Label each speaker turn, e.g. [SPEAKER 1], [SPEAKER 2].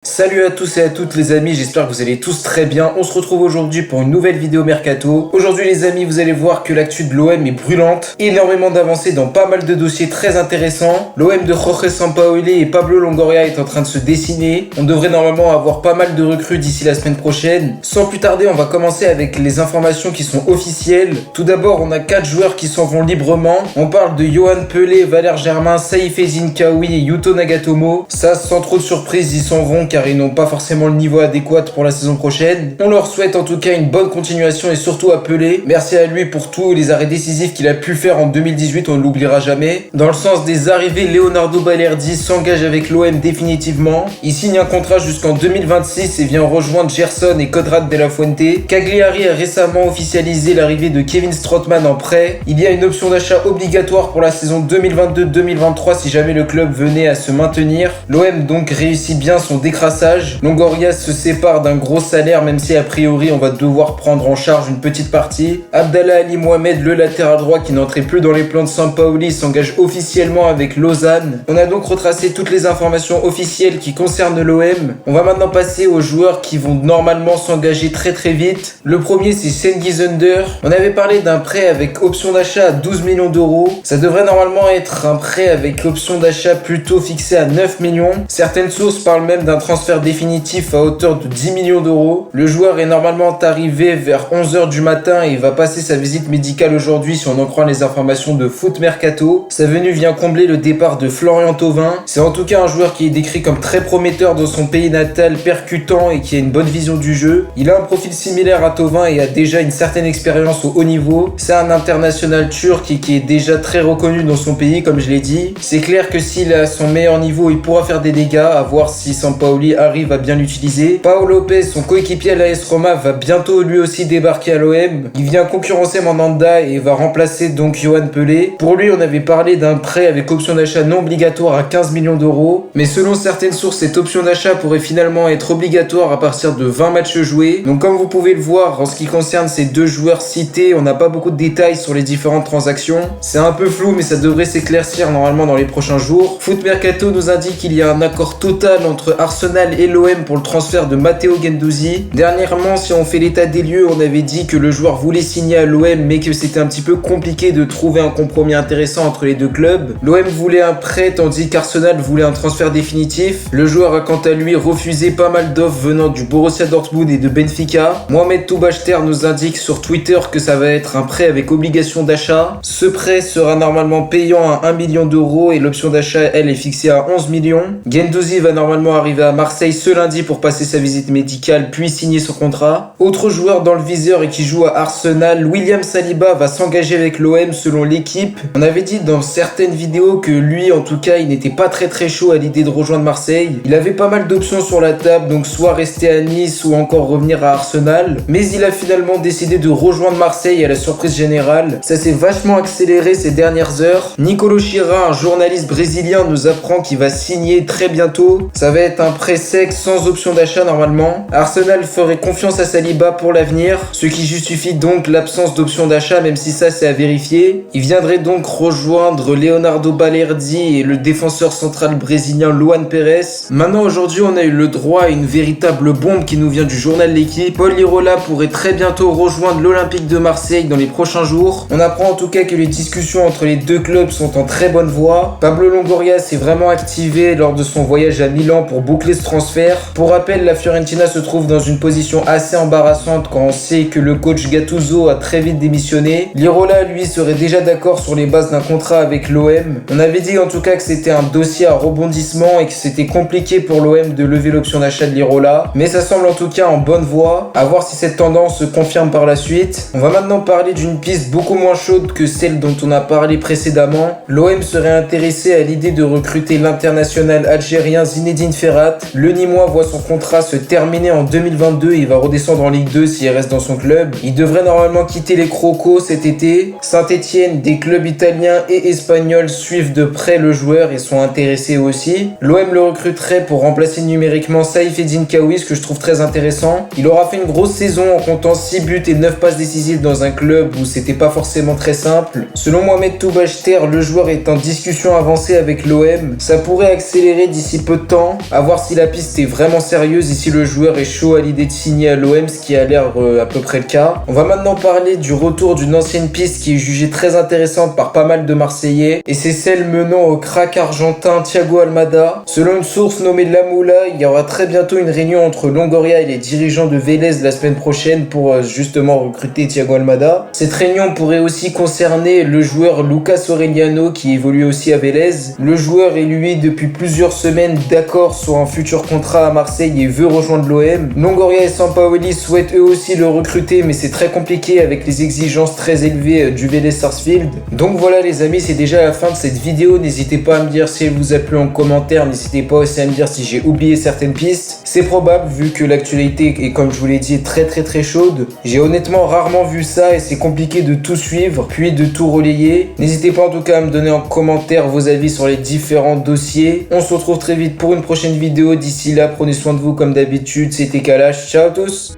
[SPEAKER 1] Salut à tous et à toutes les amis, j'espère que vous allez tous très bien. On se retrouve aujourd'hui pour une nouvelle vidéo Mercato. Aujourd'hui les amis, vous allez voir que l'actu de l'OM est brûlante. Énormément d'avancées dans pas mal de dossiers très intéressants. L'OM de Jorge Sampaoli et Pablo Longoria est en train de se dessiner. On devrait normalement avoir pas mal de recrues d'ici la semaine prochaine. Sans plus tarder, on va commencer avec les informations qui sont officielles. Tout d'abord, on a 4 joueurs qui s'en vont librement. On parle de Yohan Pelé, Valère Germain, Saïf Ezzine-Kaoui et Yuto Nagatomo. Ça, sans trop de surprise, ils s'en vont car ils n'ont pas forcément le niveau adéquat pour la saison prochaine. On leur souhaite en tout cas une bonne continuation et surtout à Pelé. Merci à lui pour tous les arrêts décisifs qu'il a pu faire en 2018, on ne l'oubliera jamais. Dans le sens des arrivées, Leonardo Balerdi s'engage avec l'OM définitivement. Il signe un contrat jusqu'en 2026 et vient rejoindre Gerson et Konrad de la Fuente. Cagliari a récemment officialisé l'arrivée de Kevin Strootman en prêt. Il y a une option d'achat obligatoire pour la saison 2022-2023 si jamais le club venait à se maintenir. L'OM donc réussit bien son décrassage. Longoria se sépare d'un gros salaire même si a priori on va devoir prendre en charge une petite partie. Abdallah Ali Mohamed, le latéral droit qui n'entrait plus dans les plans de Sampaoli, s'engage officiellement avec Lausanne. On a donc retracé toutes les informations officielles qui concernent l'OM. On va maintenant passer aux joueurs qui vont normalement s'engager très vite. Le premier c'est Cengiz Under. On avait parlé d'un prêt avec option d'achat à 12 millions d'euros. Ça devrait normalement être un prêt avec option d'achat plutôt fixé à 9 millions. Certaines sources parlent même d'un transfert définitif à hauteur de 10 millions d'euros. Le joueur est normalement arrivé vers 11h du matin et va passer sa visite médicale aujourd'hui si on en croit les informations de Foot Mercato. Sa venue vient combler le départ de Florian Thauvin. C'est en tout cas un joueur qui est décrit comme très prometteur dans son pays natal, percutant et qui a une bonne vision du jeu. Il a un profil similaire à Thauvin et a déjà une certaine expérience au haut niveau. C'est un international turc et qui est déjà très reconnu dans son pays comme je l'ai dit. C'est clair que s'il est à son meilleur niveau, il pourra faire des dégâts, à voir si Sampaoli arrive à bien l'utiliser. Paolo Lopez, son coéquipier à l'AS Roma, va bientôt lui aussi débarquer à l'OM. Il vient concurrencer Mandanda et va remplacer donc Yohan Pelé. Pour lui, on avait parlé d'un prêt avec option d'achat non obligatoire à 15 millions d'euros. Mais selon certaines sources, cette option d'achat pourrait finalement être obligatoire à partir de 20 matchs joués. Donc comme vous pouvez le voir, en ce qui concerne ces deux joueurs cités, on n'a pas beaucoup de détails sur les différentes transactions. C'est un peu flou, mais ça devrait s'éclaircir normalement dans les prochains jours. Foot Mercato nous indique qu'il y a un accord total entre Arsenal et l'OM pour le transfert de Matteo Guendouzi. Dernièrement, si on fait l'état des lieux, on avait dit que le joueur voulait signer à l'OM mais que c'était un petit peu compliqué de trouver un compromis intéressant entre les deux clubs. L'OM voulait un prêt tandis qu'Arsenal voulait un transfert définitif. Le joueur a quant à lui refusé pas mal d'offres venant du Borussia Dortmund et de Benfica. Mohamed Toubachter nous indique sur Twitter que ça va être un prêt avec obligation d'achat. Ce prêt sera normalement payant à 1 million d'euros et l'option d'achat elle est fixée à 11 millions. Guendouzi va normalement arriver à Marseille ce lundi pour passer sa visite médicale puis signer son contrat. Autre joueur dans le viseur et qui joue à Arsenal, William Saliba va s'engager avec l'OM selon l'équipe. On avait dit dans certaines vidéos que lui en tout cas il n'était pas très chaud à l'idée de rejoindre Marseille. Il avait pas mal d'options sur la table, donc soit rester à Nice ou encore revenir à Arsenal. Mais il a finalement décidé de rejoindre Marseille à la surprise générale. Ça s'est vachement accéléré ces dernières heures. Nicolo Chira, un journaliste brésilien, nous apprend qu'il va signer très bientôt. Ça va être un prêt sec sans option d'achat normalement. Arsenal ferait confiance à Saliba pour l'avenir, ce qui justifie donc l'absence d'option d'achat même si ça c'est à vérifier. Il viendrait donc rejoindre Leonardo Balerdi et le défenseur central brésilien Luan Pérez. Maintenant aujourd'hui on a eu le droit à une véritable bombe qui nous vient du journal L'Équipe. Paul Lirola pourrait très bientôt rejoindre l'Olympique de Marseille dans les prochains jours. On apprend en tout cas que les discussions entre les deux clubs sont en très bonne voie. Pablo Longoria s'est vraiment activé lors de son voyage à Milan pour boucler ce transfert. Pour rappel, la Fiorentina se trouve dans une position assez embarrassante quand on sait que le coach Gattuso a très vite démissionné. Lirola, lui, serait déjà d'accord sur les bases d'un contrat avec l'OM. On avait dit en tout cas que c'était un dossier à rebondissement et que c'était compliqué pour l'OM de lever l'option d'achat de Lirola. Mais ça semble en tout cas en bonne voie. À voir si cette tendance se confirme par la suite. On va maintenant parler d'une piste beaucoup moins chaude que celle dont on a parlé précédemment. L'OM serait intéressé à l'idée de recruter l'international algérien Zinedine Ferhat. Le Nîmois voit son contrat se terminer en 2022 et il va redescendre en Ligue 2 s'il reste dans son club. Il devrait normalement quitter les Crocos cet été. Saint-Etienne, des clubs italiens et espagnols suivent de près le joueur et sont intéressés aussi. L'OM le recruterait pour remplacer numériquement Saïf Ezzine-Kaoui, ce que je trouve très intéressant. Il aura fait une grosse saison en comptant 6 buts et 9 passes décisives dans un club où c'était pas forcément très simple. Selon Mohamed Toubachter, le joueur est en discussion avancée avec l'OM. Ça pourrait accélérer d'ici peu de temps, à voir si la piste est vraiment sérieuse et si le joueur est chaud à l'idée de signer à l'OM, ce qui a l'air à peu près le cas. On va maintenant parler du retour d'une ancienne piste qui est jugée très intéressante par pas mal de Marseillais, et c'est celle menant au crack argentin Thiago Almada. Selon une source nommée La Moula, il y aura très bientôt une réunion entre Longoria et les dirigeants de Vélez la semaine prochaine pour justement recruter Thiago Almada. Cette réunion pourrait aussi concerner le joueur Lucas Orellano qui évolue aussi à Vélez. Le joueur est lui depuis plusieurs semaines d'accord sur un futur contrat à Marseille et veut rejoindre l'OM. Longoria et Sampaoli souhaitent eux aussi le recruter, mais c'est très compliqué avec les exigences très élevées du Vélez Sarsfield. Donc voilà les amis, c'est déjà la fin de cette vidéo. N'hésitez pas à me dire si elle vous a plu en commentaire, n'hésitez pas aussi à me dire si j'ai oublié certaines pistes. C'est probable vu que l'actualité est, comme je vous l'ai dit, très chaude. J'ai honnêtement rarement vu ça et c'est compliqué de tout suivre puis de tout relayer. N'hésitez pas en tout cas à me donner en commentaire vos avis sur les différents dossiers. On se retrouve très vite pour une prochaine vidéo. D'ici là, prenez soin de vous comme d'habitude. C'était Kalash. Ciao à tous.